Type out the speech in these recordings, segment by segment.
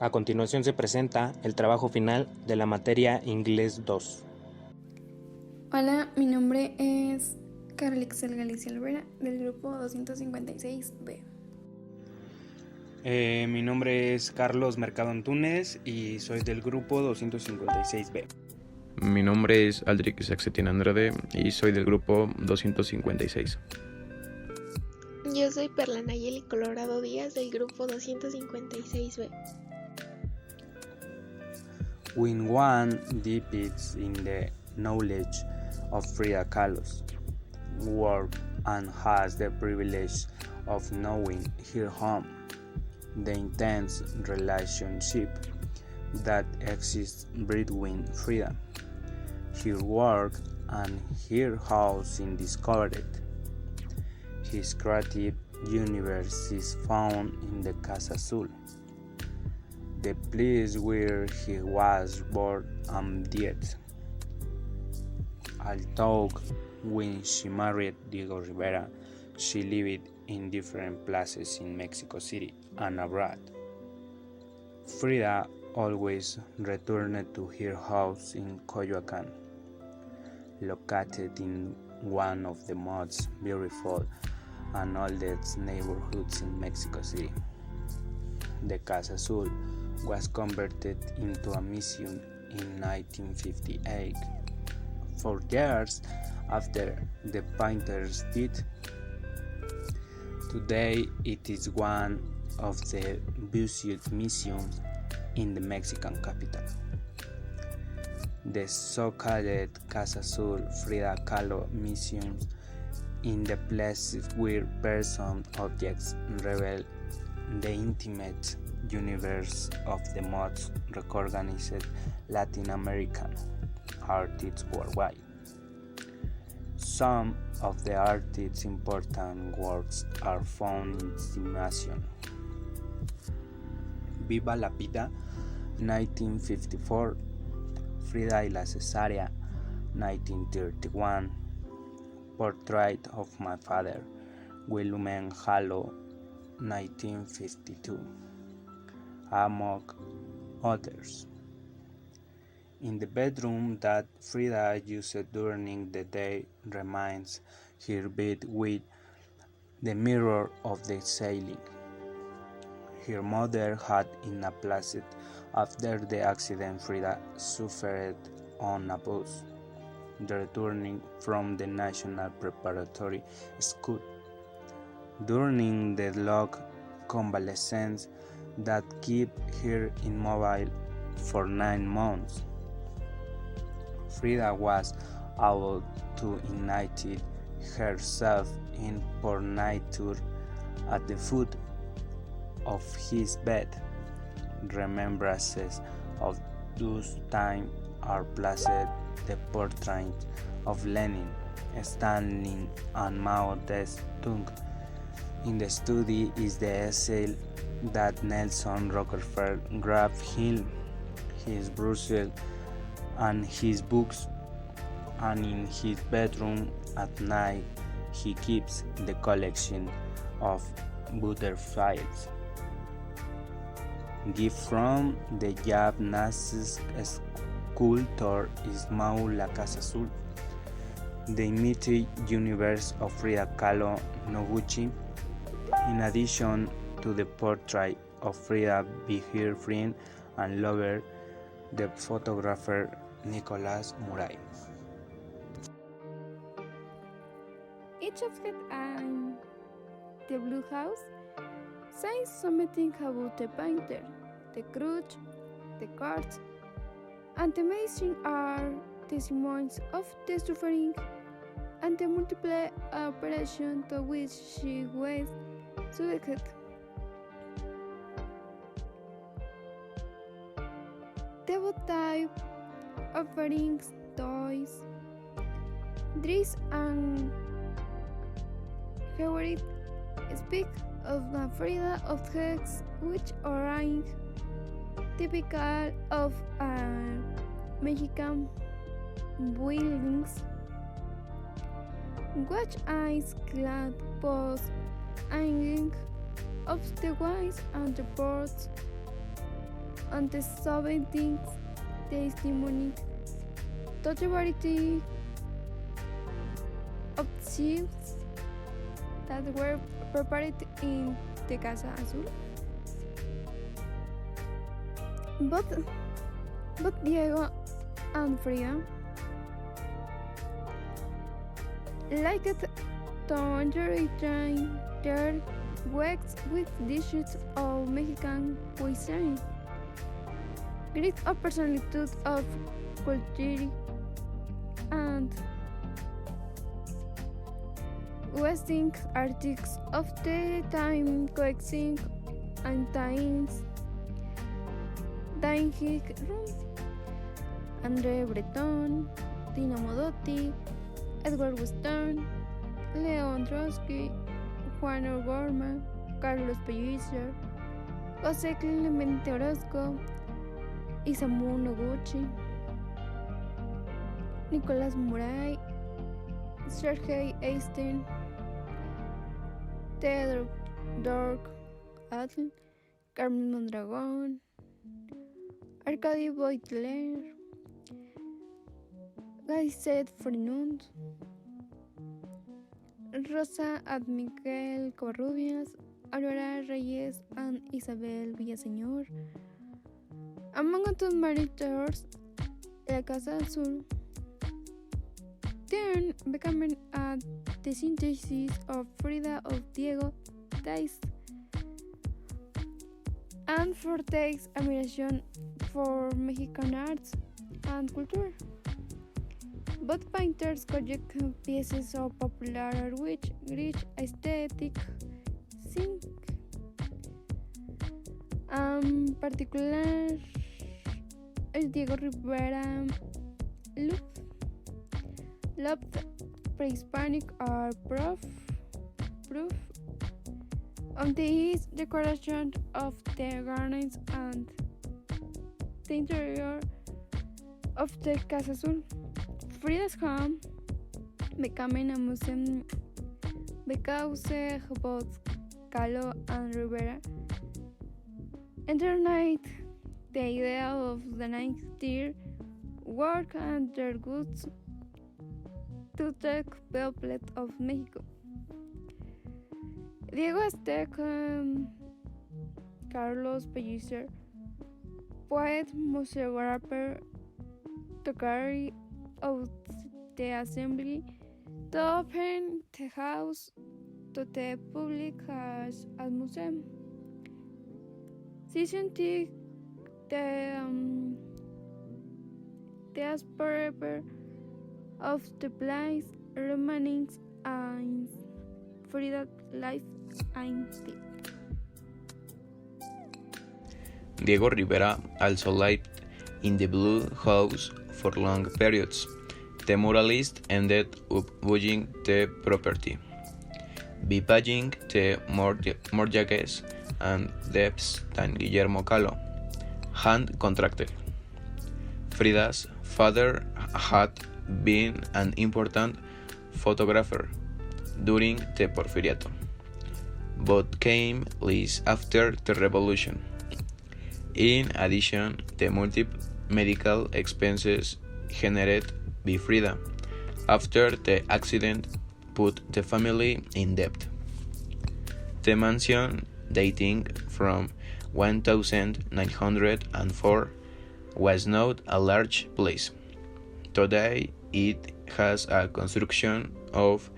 A continuación se presenta el trabajo final de la materia Inglés 2. Hola, mi nombre es Carlixel Galicia Alvera del grupo 256B. Mi nombre es Carlos Mercado Antúnez y soy del grupo 256B. Mi nombre es Aldrich Saxetín Andrade y soy del grupo 256. Yo soy Perla Nayeli Colorado Díaz del grupo 256B. When one dips in the knowledge of Frida Kahlo's work and has the privilege of knowing her home, the intense relationship that exists between Frida, her work, and her house is discovered. His creative universe is found in the Casa Azul, the place where he was born and died. Although when she married Diego Rivera, she lived in different places in Mexico City and abroad. Frida always returned to her house in Coyoacán, located in one of the most beautiful and oldest neighborhoods in Mexico City. The Casa Azul was converted into a museum in 1958, 4 years after the painter's death. Today it is one of the busiest museums in the Mexican capital. The so-called Casa Azul Frida Kahlo Museum in the places where person objects reveal the intimate universe of the most recognized Latin American artists worldwide. Some of the artist's important works are found in the museum. Viva la Vida, 1954, Frida y la Cesárea, 1931, Portrait of My Father, Wilhelm Kahlo, 1952, among others. In the bedroom that Frida used during the day remains her bed with the mirror of the ceiling. Her mother had in a placed after the accident Frida suffered on a bus, returning from the National Preparatory School. During the long convalescence that kept her immobile for 9 months, Frida was able to unite herself in portraiture at the foot of his bed. Remembrances of those times are placed the portrait of Lenin, Stalin, and Mao Zedong. In the study is the essay that Nelson Rockefeller gave him, his Brussels, and his books, and in his bedroom at night he keeps the collection of butterflies. Gift from the Japanese sculptor Ismael La Casa Azul, the imitated universe of Frida Kahlo Noguchi. In addition to the portrait of Frida by her friend and lover, the photographer Nicolas Muray. Each object in the Blue House says something about the painter, the crutch, the cards, and the machine are testimonies of the suffering and the multiple operations to which she was subjected. The type offerings, toys, dress, and Howard speak of the Frida objects which are typical of Mexican buildings. Watch eyes clad posts hanging of the wines and the boards on the 17th testimony to the variety of shields that were prepared in the Casa Azul. But Diego and Frida liked to entertain their guests with dishes of Mexican cuisine, great personality of culture, and Western artists of the time coexisting and times dining room. André Breton, Tina Modotti, Edward Weston, Leon Trotsky, Juan O'Gorman, Carlos Pellicer, José Clemente Orozco, Isamu Noguchi, Nicolás Muray, Sergei Einstein, Theodore Dork Atl, Carmen Mondragón, Arcadi Boitler, Gaisset Frenund, Rosa and Miguel Covarrubias, Aurora Reyes and Isabel Villaseñor. Among other managers, La Casa Azul then becoming the synthesis of Frida of Diego taste and Forte's admiration for Mexican arts and culture. Both painters collect pieces of popular art which rich aesthetic think. Particular el Diego Rivera loved pre-Hispanic art proof of the decoration of the gardens and the interior of the Casa Azul. Frida's home becoming a museum because both Kahlo and Rivera entertained the idea of the 90s work and their goods to the people of Mexico. Diego Aztec, Carlos Pellicer, poet, museographer, to carry out the assembly to open the house to the public as a museum. Season the aspirator of the place remaining and Frida life and death. Diego Rivera also lived in the Blue House for long periods. The muralist ended up buying the property, paying the mortgages and debts than Guillermo Kahlo had contracted. Frida's father had been an important photographer during the Porfiriato, but came less after the revolution. In addition, the multiple medical expenses generated by Frida after the accident put the family in debt. The mansion, dating from 1904, was not a large place. Today, it has a construction of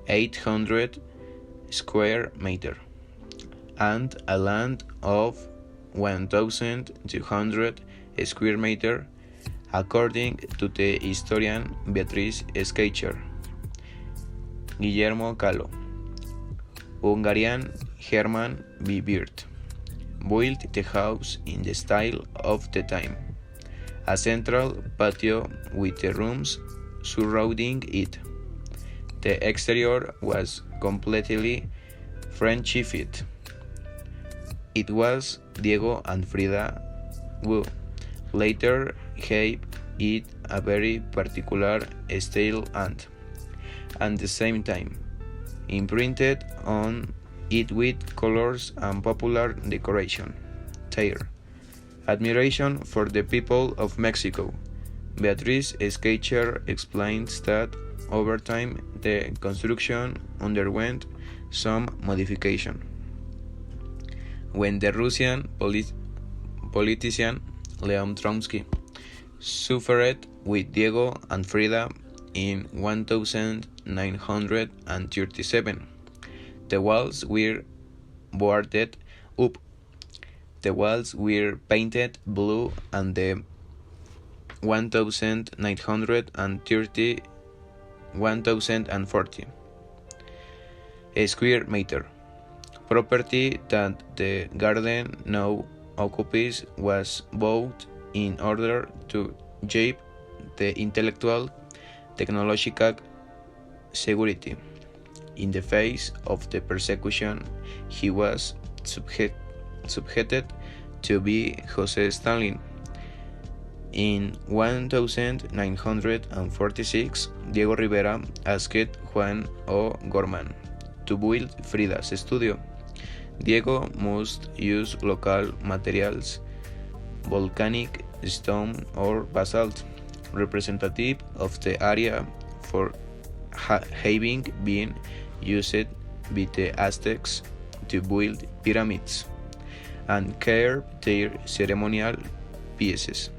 800 square meters and a land of 1,200 square meters, according to the historian Beatriz Scheicher. Guillermo Kahlo, Hungarian Hermann V. Wirth, built the house in the style of the time, a central patio with the rooms surrounding it. The exterior was completely Frenchified. It was Diego and Frida who later gave it a very particular style and, at the same time, imprinted on it with colors and popular decoration. There, Admiration for the people of Mexico. Beatriz Sketcher explains that over time the construction underwent some modification. When the Russian politician Leon Trotsky suffered with Diego and Frida in 1937, the walls were boarded up. The walls were painted blue and the 1940 square meter property that the garden now occupies was bought in order to achieve the intellectual technological security. In the face of the persecution he was subjected to by José Stalin. In 1946, Diego Rivera asked Juan O'Gorman to build Frida's studio. Diego must use local materials, volcanic stone or basalt, representative of the area for having been used by the Aztecs to build pyramids, and carve their ceremonial pieces.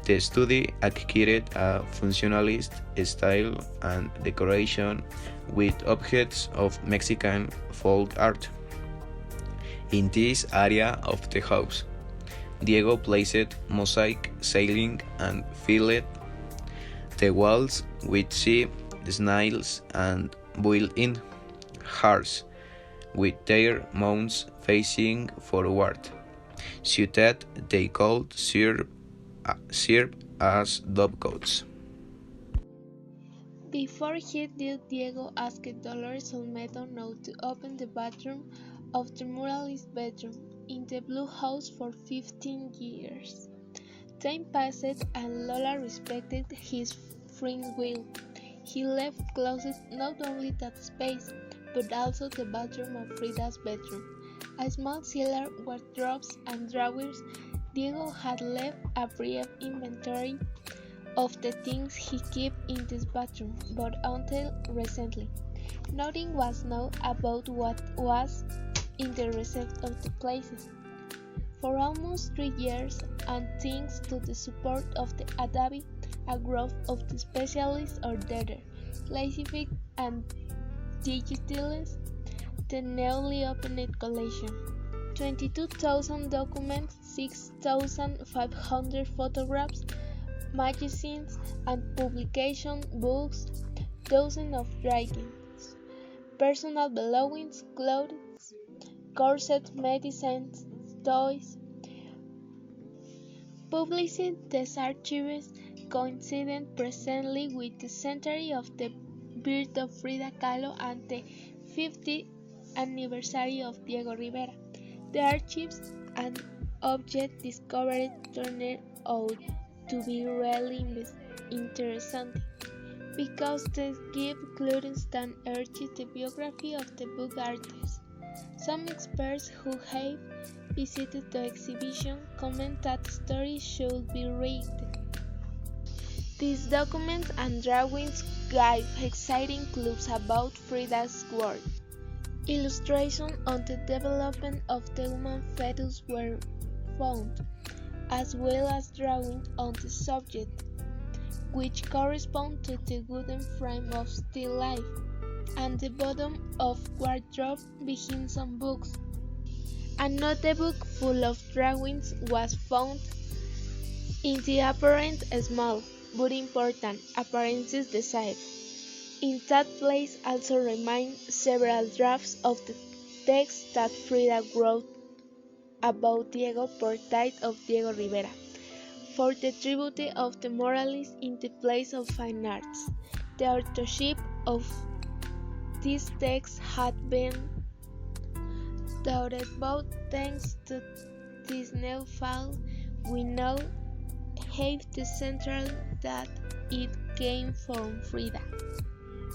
The study acquired a functionalist style and decoration with objects of Mexican folk art. In this area of the house, Diego placed mosaic ceiling and filled the walls with sea snails and built-in hearths with their mouths facing forward, so that they could serve as dovecotes. Before he did, Diego asked Dolores Olmedo now to open the bathroom of the muralist bedroom in the Blue House for 15 years. Time passed and Lola respected his friend's will. He left closed not only that space, but also the bathroom of Frida's bedroom. A small cellar, wardrobes, and drawers. Diego had left a brief inventory of the things he kept in this bathroom, but until recently, nothing was known about what was in the rest of the places. For almost 3 years, and thanks to the support of the Adabi, a group of the specialists or data, classified and digitalized the newly opened collection. 22,000 documents, 6,500 photographs, magazines and publication books, dozens of drawings, personal belongings, clothes, corsets, medicines, toys. Publishing these archives coincided presently with the centenary of the birth of Frida Kahlo and the 50th anniversary of Diego Rivera. The archives and objects discovered turned out to be really interesting because they give clues that enrich the biography of the book artist. Some experts who have visited the exhibition comment that the story should be read. These documents and drawings give exciting clues about Frida's work. Illustrations on the development of the human fetus were found, as well as drawings on the subject, which correspond to the wooden frame of still life, and the bottom of wardrobe behind some books. A notebook full of drawings was found in the apparent small but important appearances the site. In that place also remain several drafts of the text that Frida wrote about Diego portrait of Diego Rivera for the tribute of the moralist in the place of fine arts. The authorship of this text had been doubted, but thanks to this new file, we now have the central that it came from Frida.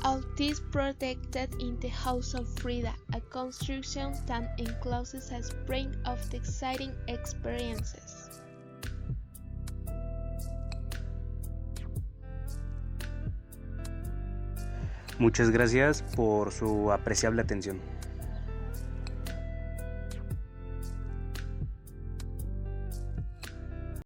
All this protected in the House of Frida, a construction that encloses a spring of the exciting experiences. Muchas gracias por su apreciable atención.